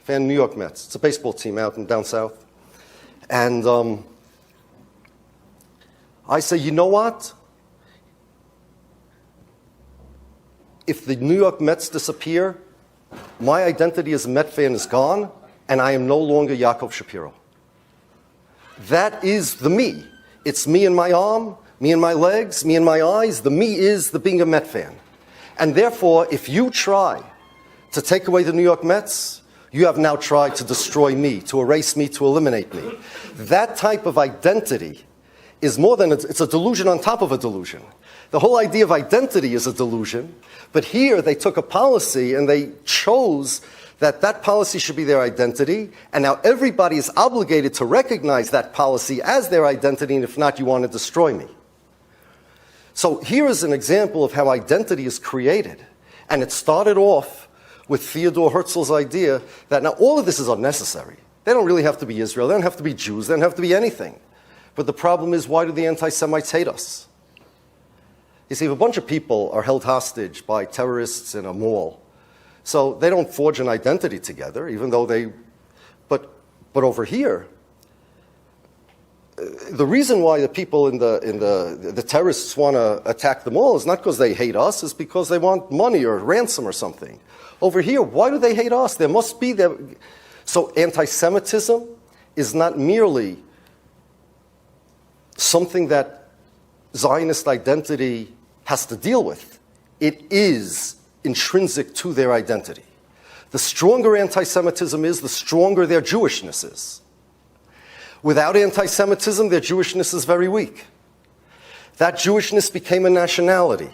fan of New York Mets. It's a baseball team out in down south. And I say, you know what? If the New York Mets disappear, my identity as a Met fan is gone, and I am no longer Yaakov Shapiro. That is the me. It's me and my arm, me and my legs, me and my eyes. The me is the being a Met fan. And therefore, if you try to take away the New York Mets, you have now tried to destroy me, to erase me, to eliminate me. That type of identity is more than, it's a delusion on top of a delusion. The whole idea of identity is a delusion, but here they took a policy and they chose that that policy should be their identity, and now everybody is obligated to recognize that policy as their identity, and if not, you want to destroy me. So here is an example of how identity is created, and it started off with Theodore Herzl's idea that now all of this is unnecessary. They don't really have to be Israel, they don't have to be Jews, they don't have to be anything. But the problem is, why do the anti-Semites hate us? You see, if a bunch of people are held hostage by terrorists in a mall, so they don't forge an identity together, even though they, but over here, the reason why the people the terrorists want to attack the mall is not because they hate us, it's because they want money or ransom or something. Over here, why do they hate us? There must be there. So anti-Semitism is not merely something that Zionist identity has to deal with. It is intrinsic to their identity. The stronger anti-Semitism is, the stronger their Jewishness is. Without anti-Semitism, their Jewishness is very weak. That Jewishness became a nationality.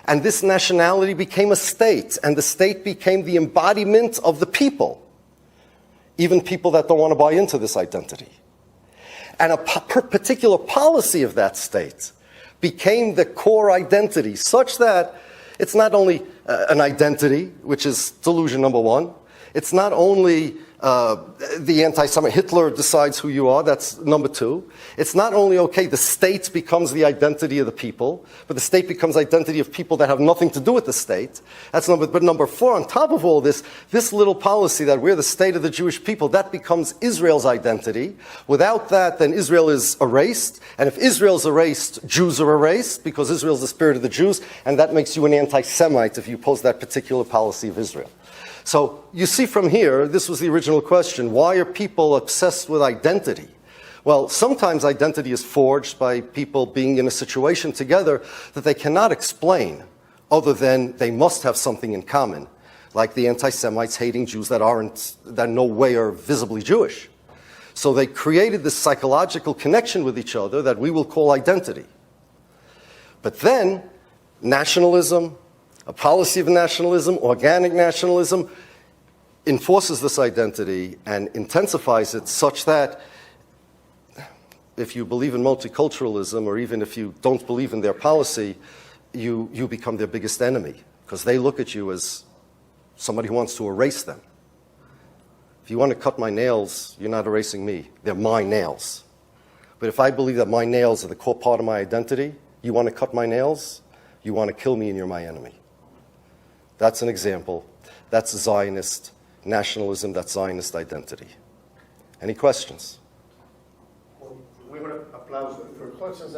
And this nationality became a state, and the state became the embodiment of the people, even people that don't want to buy into this identity. And a particular policy of that state became the core identity, such that it's not only an identity, which is delusion number one, it's not only the anti-Semite, Hitler decides who you are, that's number two. It's not only, okay, the state becomes the identity of the people, but the state becomes identity of people that have nothing to do with the state. But number four, on top of all this, this little policy that we're the state of the Jewish people, that becomes Israel's identity. Without that, then Israel is erased. And if Israel's erased, Jews are erased, because Israel's the spirit of the Jews, and that makes you an anti-Semite if you oppose that particular policy of Israel. So you see from here, this was the original question, why are people obsessed with identity? Well, sometimes identity is forged by people being in a situation together that they cannot explain, other than they must have something in common, like the anti-Semites hating Jews that in no way are visibly Jewish. So they created this psychological connection with each other that we will call identity. But then, nationalism, a policy of nationalism, organic nationalism, enforces this identity and intensifies it such that if you believe in multiculturalism, or even if you don't believe in their policy, you become their biggest enemy, because they look at you as somebody who wants to erase them. If you want to cut my nails, you're not erasing me. They're my nails. But if I believe that my nails are the core part of my identity, you want to cut my nails, you want to kill me, and you're my enemy. That's an example. That's Zionist nationalism, that's Zionist identity. Any questions? Well, we want to applause for questions.